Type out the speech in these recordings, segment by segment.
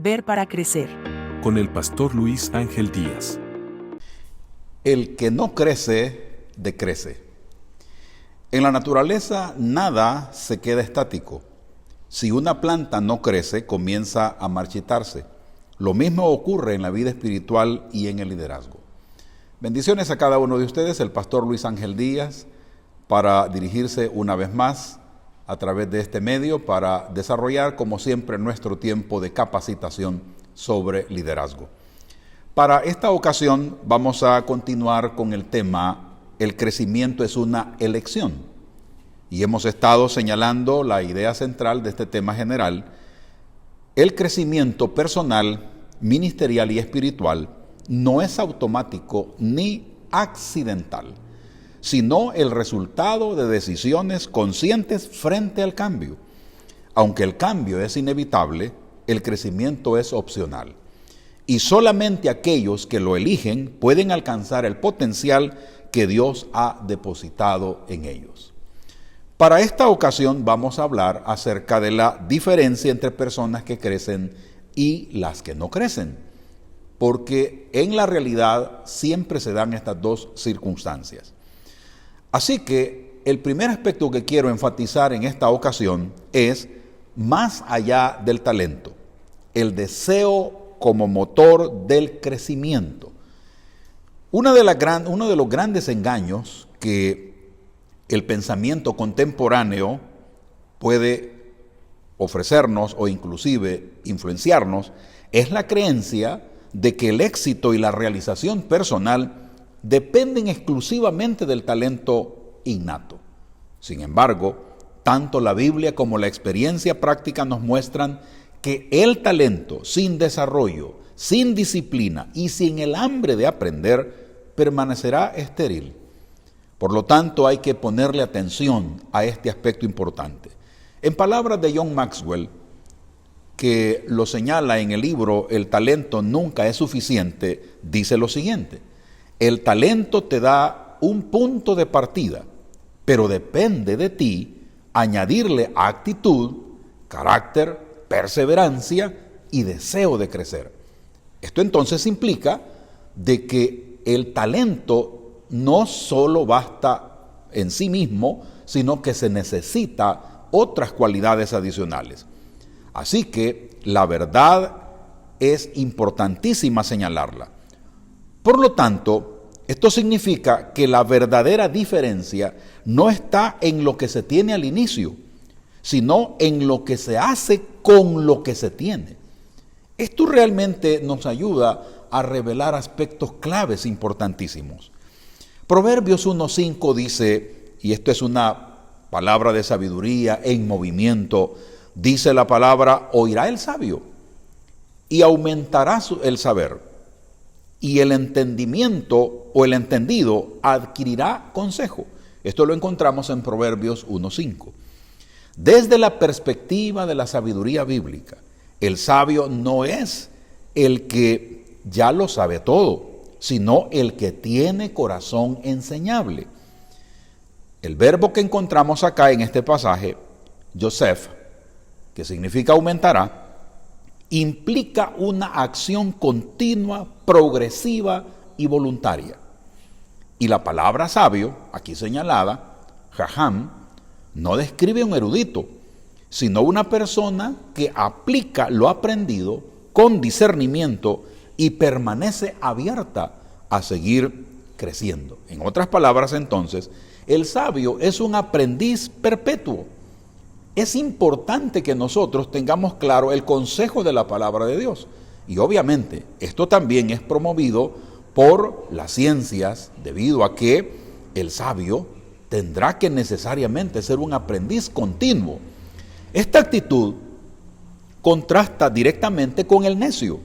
Ver para crecer. Con el pastor Luis Ángel Díaz. El que no crece, decrece. En la naturaleza nada se queda estático. Si una planta no crece, comienza a marchitarse. Lo mismo ocurre en la vida espiritual y en el liderazgo. Bendiciones a cada uno de ustedes, el pastor Luis Ángel Díaz, para dirigirse una vez más a través de este medio para desarrollar, como siempre, nuestro tiempo de capacitación sobre liderazgo. Para esta ocasión vamos a continuar con el tema El crecimiento es una elección. Y hemos estado señalando la idea central de este tema general. El crecimiento personal, ministerial y espiritual no es automático ni accidental, sino el resultado de decisiones conscientes frente al cambio. Aunque el cambio es inevitable, el crecimiento es opcional. Y solamente aquellos que lo eligen pueden alcanzar el potencial que Dios ha depositado en ellos. Para esta ocasión vamos a hablar acerca de la diferencia entre personas que crecen y las que no crecen, porque en la realidad siempre se dan estas dos circunstancias. Así que el primer aspecto que quiero enfatizar en esta ocasión es más allá del talento, el deseo como motor del crecimiento. Uno de los grandes engaños que el pensamiento contemporáneo puede ofrecernos o inclusive influenciarnos es la creencia de que el éxito y la realización personal dependen exclusivamente del talento innato. Sin embargo, tanto la Biblia como la experiencia práctica nos muestran que el talento sin desarrollo, sin disciplina y sin el hambre de aprender permanecerá estéril. Por lo tanto, hay que ponerle atención a este aspecto importante. En palabras de John Maxwell, que lo señala en el libro El talento nunca es suficiente, dice lo siguiente: el talento te da un punto de partida, pero depende de ti añadirle actitud, carácter, perseverancia y deseo de crecer. Esto entonces implica de que el talento no solo basta en sí mismo, sino que se necesita otras cualidades adicionales. Así que la verdad es importantísima señalarla. Por lo tanto, esto significa que la verdadera diferencia no está en lo que se tiene al inicio, sino en lo que se hace con lo que se tiene. Esto realmente nos ayuda a revelar aspectos claves importantísimos. Proverbios 1:5 dice, y esto es una palabra de sabiduría en movimiento, dice la palabra: oirá el sabio y aumentará el saber, y el entendimiento o el entendido adquirirá consejo. Esto lo encontramos en Proverbios 1:5. Desde la perspectiva de la sabiduría bíblica, el sabio no es el que ya lo sabe todo, sino el que tiene corazón enseñable. El verbo que encontramos acá en este pasaje, Yosef, que significa aumentará, implica una acción continua, progresiva y voluntaria. Y la palabra sabio, aquí señalada, jajam, no describe un erudito, sino una persona que aplica lo aprendido con discernimiento y permanece abierta a seguir creciendo. En otras palabras, entonces, el sabio es un aprendiz perpetuo. Es importante que nosotros tengamos claro el consejo de la palabra de Dios. Y obviamente, esto también es promovido por las ciencias, debido a que el sabio tendrá que necesariamente ser un aprendiz continuo. Esta actitud contrasta directamente con el necio,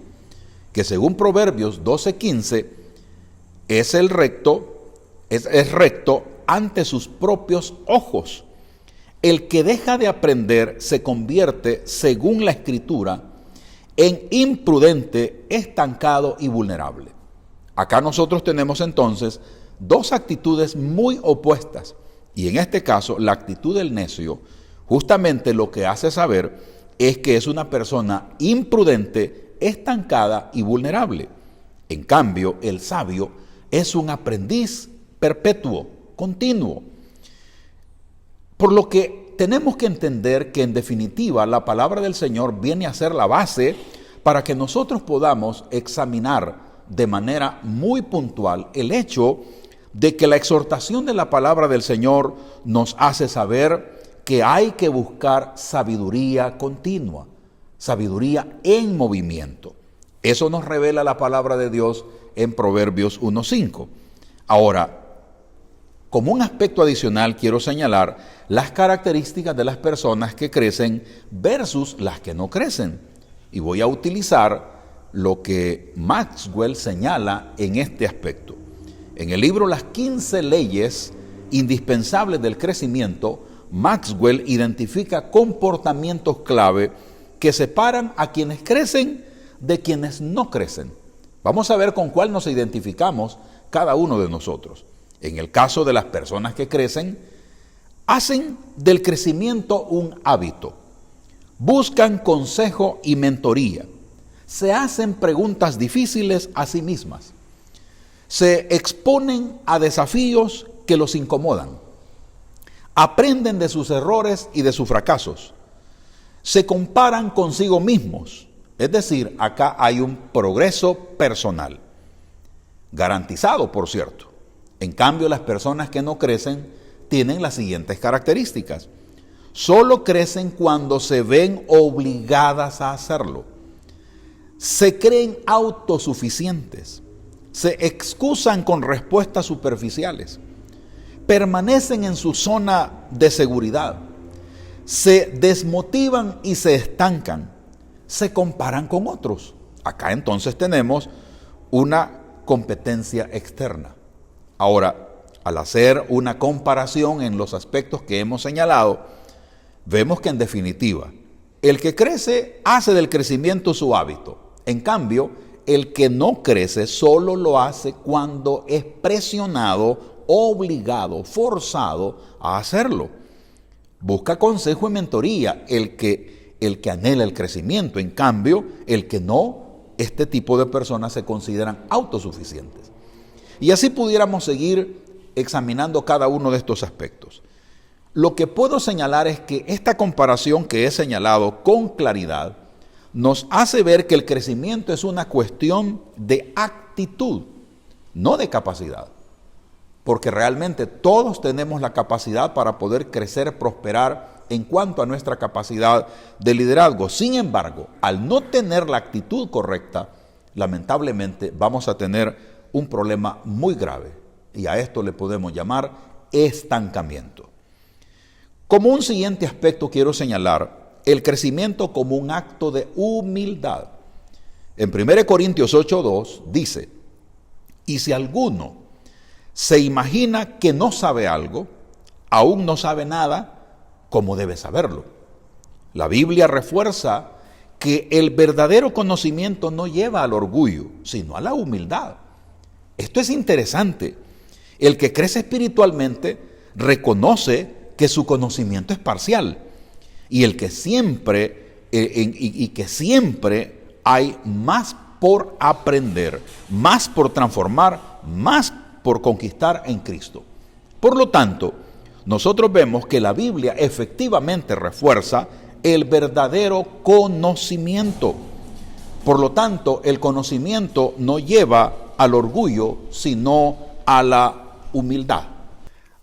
que según Proverbios 12:15 es recto ante sus propios ojos. El que deja de aprender se convierte, según la Escritura, en imprudente, estancado y vulnerable. Acá nosotros tenemos entonces dos actitudes muy opuestas, y en este caso la actitud del necio justamente lo que hace saber es que es una persona imprudente, estancada y vulnerable. En cambio, el sabio es un aprendiz perpetuo, continuo. Por lo que tenemos que entender que en definitiva la palabra del Señor viene a ser la base para que nosotros podamos examinar de manera muy puntual el hecho de que la exhortación de la palabra del Señor nos hace saber que hay que buscar sabiduría continua, sabiduría en movimiento. Eso nos revela la palabra de Dios en Proverbios 1:5. Ahora, como un aspecto adicional quiero señalar las características de las personas que crecen versus las que no crecen. Y voy a utilizar lo que Maxwell señala en este aspecto. En el libro Las 15 leyes indispensables del crecimiento, Maxwell identifica comportamientos clave que separan a quienes crecen de quienes no crecen. Vamos a ver con cuál nos identificamos cada uno de nosotros. En el caso de las personas que crecen, hacen del crecimiento un hábito. Buscan consejo y mentoría. Se hacen preguntas difíciles a sí mismas. Se exponen a desafíos que los incomodan. Aprenden de sus errores y de sus fracasos. Se comparan consigo mismos. Es decir, acá hay un progreso personal. Garantizado, por cierto. En cambio, las personas que no crecen tienen las siguientes características. Solo crecen cuando se ven obligadas a hacerlo. Se creen autosuficientes. Se excusan con respuestas superficiales. Permanecen en su zona de seguridad. Se desmotivan y se estancan. Se comparan con otros. Acá entonces tenemos una competencia externa. Ahora, al hacer una comparación en los aspectos que hemos señalado, vemos que en definitiva, el que crece hace del crecimiento su hábito. En cambio, el que no crece solo lo hace cuando es presionado, obligado, forzado a hacerlo. Busca consejo y mentoría el que anhela el crecimiento. En cambio, el que no, este tipo de personas se consideran autosuficientes. Y así pudiéramos seguir examinando cada uno de estos aspectos. Lo que puedo señalar es que esta comparación que he señalado con claridad nos hace ver que el crecimiento es una cuestión de actitud, no de capacidad. Porque realmente todos tenemos la capacidad para poder crecer, prosperar en cuanto a nuestra capacidad de liderazgo. Sin embargo, al no tener la actitud correcta, lamentablemente vamos a tener un problema muy grave. Y a esto le podemos llamar estancamiento. Como un siguiente aspecto quiero señalar el crecimiento como un acto de humildad. En 1 Corintios 8:2 dice, y si alguno se imagina que no sabe algo, aún no sabe nada, ¿cómo debe saberlo? La Biblia refuerza que el verdadero conocimiento no lleva al orgullo, sino a la humildad. Esto es interesante. El que crece espiritualmente reconoce que su conocimiento es parcial y el que siempre hay más por aprender, más por transformar, más por conquistar en Cristo. Por lo tanto, nosotros vemos que la Biblia efectivamente refuerza el verdadero conocimiento. Por lo tanto, el conocimiento no lleva al orgullo, sino a la humildad.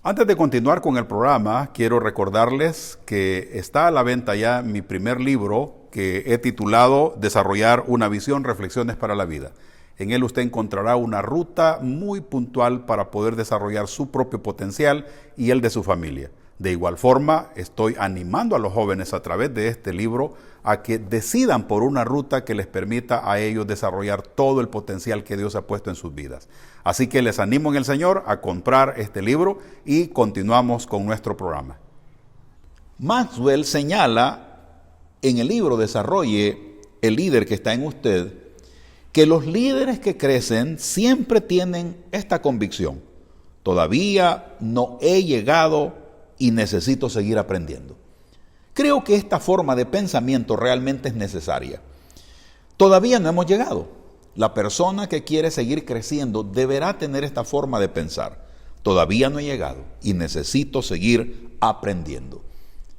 Antes de continuar con el programa, quiero recordarles que está a la venta ya mi primer libro que he titulado Desarrollar una visión, reflexiones para la vida. En él usted encontrará una ruta muy puntual para poder desarrollar su propio potencial y el de su familia. De igual forma, estoy animando a los jóvenes a través de este libro a que decidan por una ruta que les permita a ellos desarrollar todo el potencial que Dios ha puesto en sus vidas. Así que les animo en el Señor a comprar este libro y continuamos con nuestro programa. Maxwell señala en el libro Desarrolle el líder que está en usted, que los líderes que crecen siempre tienen esta convicción: todavía no he llegado y necesito seguir aprendiendo. Creo que esta forma de pensamiento realmente es necesaria. Todavía no hemos llegado. La persona que quiere seguir creciendo deberá tener esta forma de pensar. Todavía no he llegado y necesito seguir aprendiendo.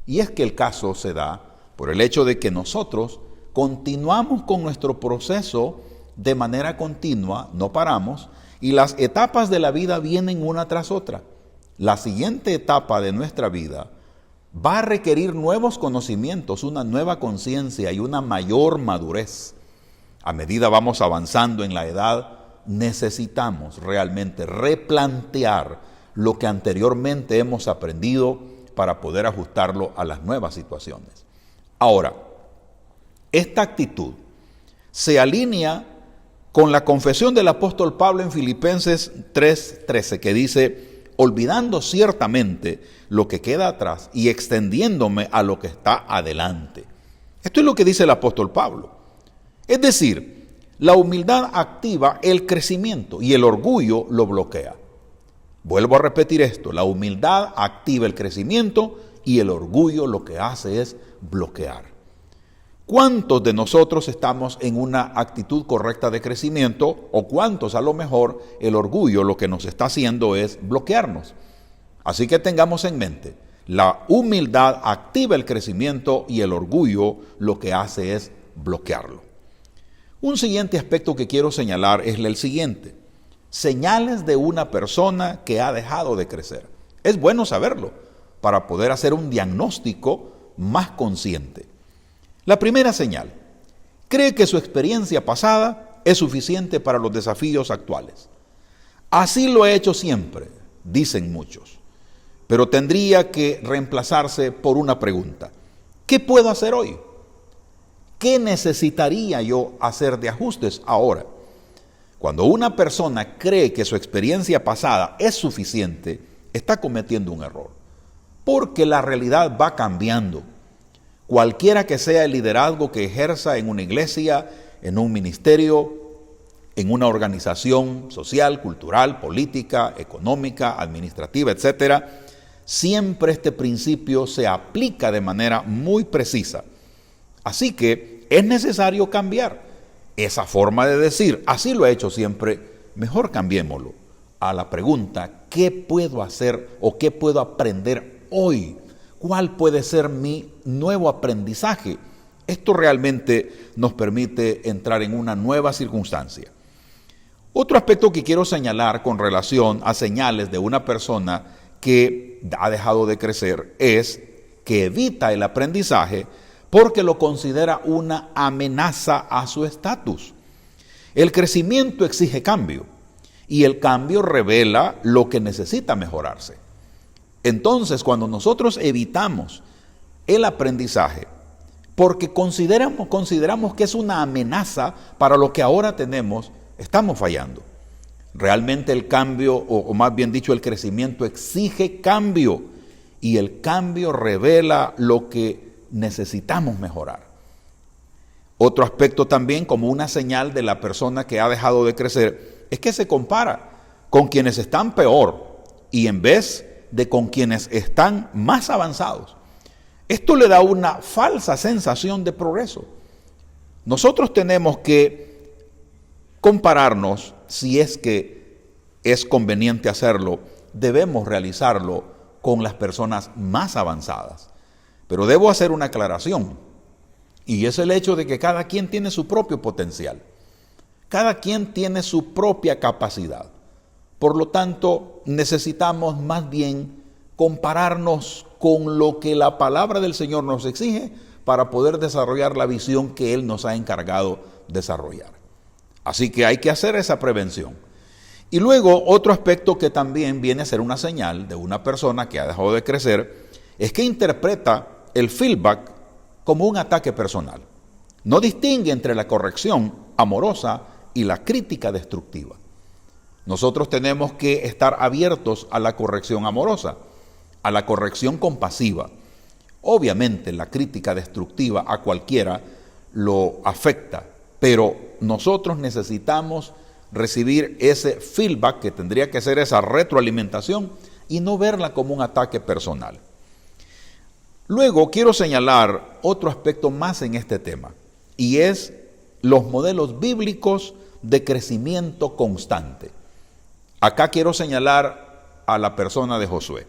Y es que el caso se da por el hecho de que nosotros continuamos con nuestro proceso de manera continua, no paramos, y las etapas de la vida vienen una tras otra. La siguiente etapa de nuestra vida va a requerir nuevos conocimientos, una nueva conciencia y una mayor madurez. A medida vamos avanzando en la edad, necesitamos realmente replantear lo que anteriormente hemos aprendido para poder ajustarlo a las nuevas situaciones. Ahora, esta actitud se alinea con la confesión del apóstol Pablo en Filipenses 3:13, que dice: olvidando ciertamente lo que queda atrás y extendiéndome a lo que está adelante. Esto es lo que dice el apóstol Pablo. Es decir, la humildad activa el crecimiento y el orgullo lo bloquea. Vuelvo a repetir esto: la humildad activa el crecimiento y el orgullo lo que hace es bloquear. ¿Cuántos de nosotros estamos en una actitud correcta de crecimiento o cuántos a lo mejor el orgullo lo que nos está haciendo es bloquearnos? Así que tengamos en mente, la humildad activa el crecimiento y el orgullo lo que hace es bloquearlo. Un siguiente aspecto que quiero señalar es el siguiente: señales de una persona que ha dejado de crecer. Es bueno saberlo para poder hacer un diagnóstico más consciente. La primera señal: cree que su experiencia pasada es suficiente para los desafíos actuales. Así lo he hecho siempre, dicen muchos, pero tendría que reemplazarse por una pregunta: ¿qué puedo hacer hoy? ¿Qué necesitaría yo hacer de ajustes ahora? Cuando una persona cree que su experiencia pasada es suficiente, está cometiendo un error, porque la realidad va cambiando. Cualquiera que sea el liderazgo que ejerza en una iglesia, en un ministerio, en una organización social, cultural, política, económica, administrativa, etcétera, siempre este principio se aplica de manera muy precisa. Así que es necesario cambiar esa forma de decir: así lo he hecho siempre, mejor cambiémoslo a la pregunta: ¿qué puedo hacer o qué puedo aprender hoy? ¿Cuál puede ser mi nuevo aprendizaje? Esto realmente nos permite entrar en una nueva circunstancia. Otro aspecto que quiero señalar con relación a señales de una persona que ha dejado de crecer es que evita el aprendizaje porque lo considera una amenaza a su estatus. El crecimiento exige cambio y el cambio revela lo que necesita mejorarse. Entonces, cuando nosotros evitamos el aprendizaje porque consideramos que es una amenaza para lo que ahora tenemos, estamos fallando. Realmente el cambio, o más bien dicho, el crecimiento exige cambio y el cambio revela lo que necesitamos mejorar. Otro aspecto también, como una señal de la persona que ha dejado de crecer, es que se compara con quienes están peor y en vez de con quienes están más avanzados. Esto le da una falsa sensación de progreso. Nosotros tenemos que compararnos, si es que es conveniente hacerlo, debemos realizarlo con las personas más avanzadas. Pero debo hacer una aclaración, y es el hecho de que cada quien tiene su propio potencial. Cada quien tiene su propia capacidad. Por lo tanto, necesitamos más bien compararnos con lo que la palabra del Señor nos exige para poder desarrollar la visión que Él nos ha encargado desarrollar. Así que hay que hacer esa prevención. Y luego, otro aspecto que también viene a ser una señal de una persona que ha dejado de crecer es que interpreta el feedback como un ataque personal. No distingue entre la corrección amorosa y la crítica destructiva. Nosotros tenemos que estar abiertos a la corrección amorosa, a la corrección compasiva. Obviamente la crítica destructiva a cualquiera lo afecta, pero nosotros necesitamos recibir ese feedback que tendría que ser esa retroalimentación y no verla como un ataque personal. Luego quiero señalar otro aspecto más en este tema, y es los modelos bíblicos de crecimiento constante. Acá quiero señalar a la persona de Josué.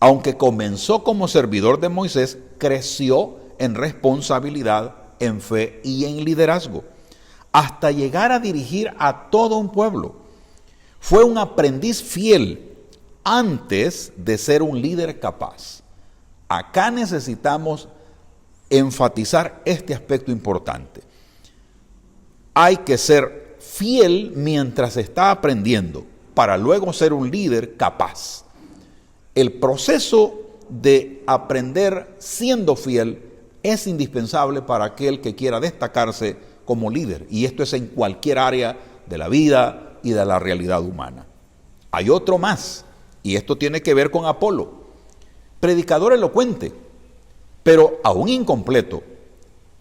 Aunque comenzó como servidor de Moisés, creció en responsabilidad, en fe y en liderazgo, hasta llegar a dirigir a todo un pueblo. Fue un aprendiz fiel antes de ser un líder capaz. Acá necesitamos enfatizar este aspecto importante. Hay que ser fiel mientras está aprendiendo, para luego ser un líder capaz. El proceso de aprender siendo fiel es indispensable para aquel que quiera destacarse como líder, y esto es en cualquier área de la vida y de la realidad humana. Hay otro más, y esto tiene que ver con Apolo, predicador elocuente, pero aún incompleto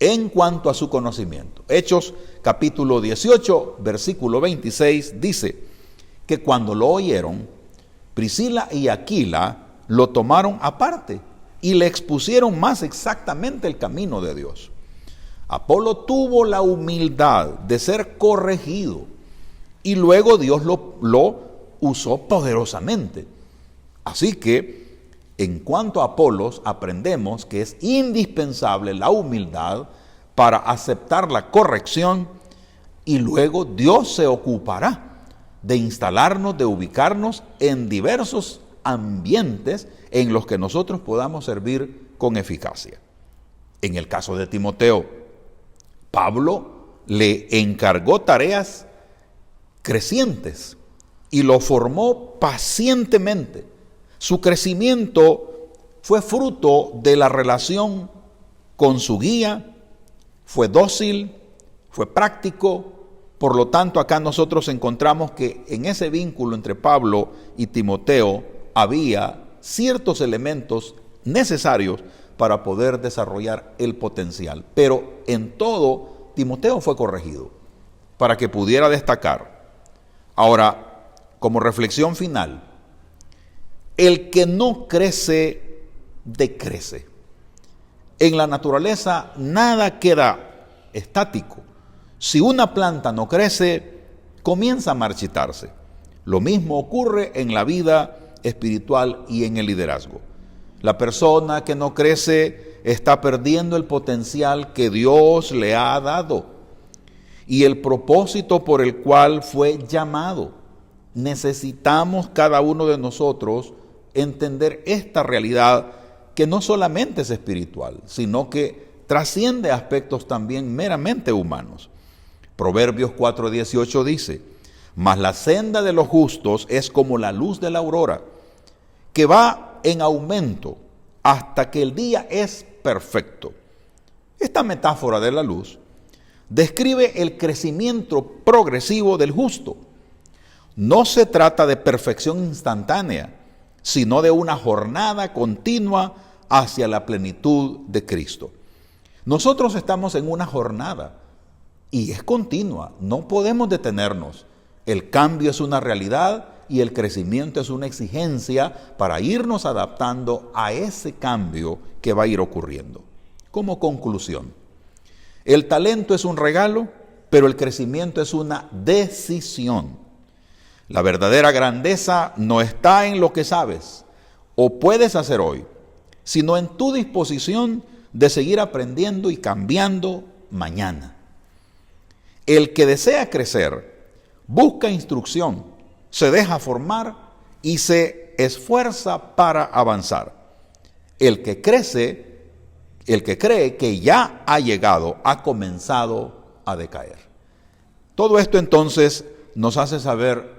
en cuanto a su conocimiento. Hechos capítulo 18, versículo 26 dice que cuando lo oyeron, Priscila y Aquila lo tomaron aparte y le expusieron más exactamente el camino de Dios. Apolo tuvo la humildad de ser corregido y luego Dios lo usó poderosamente. Así que, en cuanto a Apolos, aprendemos que es indispensable la humildad para aceptar la corrección, y luego Dios se ocupará de instalarnos, de ubicarnos en diversos ambientes en los que nosotros podamos servir con eficacia. En el caso de Timoteo, Pablo le encargó tareas crecientes y lo formó pacientemente. Su crecimiento fue fruto de la relación con su guía, fue dócil, fue práctico. Por lo tanto, acá nosotros encontramos que en ese vínculo entre Pablo y Timoteo había ciertos elementos necesarios para poder desarrollar el potencial. Pero en todo, Timoteo fue corregido para que pudiera destacar. Ahora, como reflexión final, el que no crece, decrece. En la naturaleza nada queda estático. Si una planta no crece, comienza a marchitarse. Lo mismo ocurre en la vida espiritual y en el liderazgo. La persona que no crece está perdiendo el potencial que Dios le ha dado y el propósito por el cual fue llamado. Necesitamos cada uno de nosotros entender esta realidad que no solamente es espiritual, sino que trasciende aspectos también meramente humanos. Proverbios 4:18 dice: mas la senda de los justos es como la luz de la aurora, que va en aumento hasta que el día es perfecto. Esta metáfora de la luz describe el crecimiento progresivo del justo. No se trata de perfección instantánea, sino de una jornada continua hacia la plenitud de Cristo. Nosotros estamos en una jornada y es continua, no podemos detenernos. El cambio es una realidad y el crecimiento es una exigencia para irnos adaptando a ese cambio que va a ir ocurriendo. Como conclusión, el talento es un regalo, pero el crecimiento es una decisión. La verdadera grandeza no está en lo que sabes o puedes hacer hoy, sino en tu disposición de seguir aprendiendo y cambiando mañana. El que desea crecer, busca instrucción, se deja formar y se esfuerza para avanzar. El que crece, el que cree que ya ha llegado, ha comenzado a decaer. Todo esto entonces nos hace saber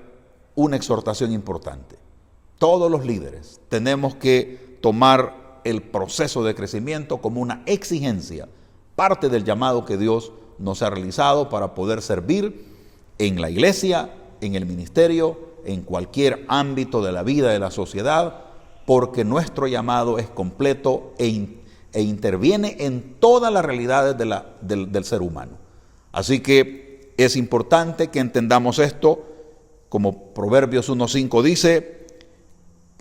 una exhortación importante. Todos los líderes tenemos que tomar el proceso de crecimiento como una exigencia, parte del llamado que Dios nos ha realizado para poder servir en la iglesia, en el ministerio, en cualquier ámbito de la vida de la sociedad, porque nuestro llamado es completo e interviene en todas las realidades del ser humano. Así que es importante que entendamos esto, como Proverbios 1:5 dice,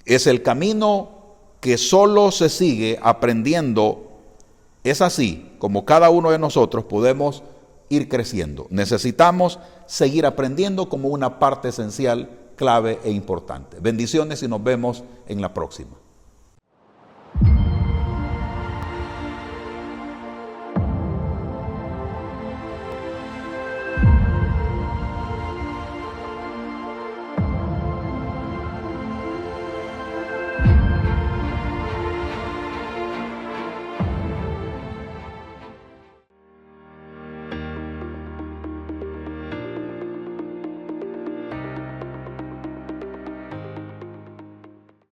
es el camino que solo se sigue aprendiendo. Es así como cada uno de nosotros podemos ir creciendo. Necesitamos seguir aprendiendo como una parte esencial, clave e importante. Bendiciones y nos vemos en la próxima.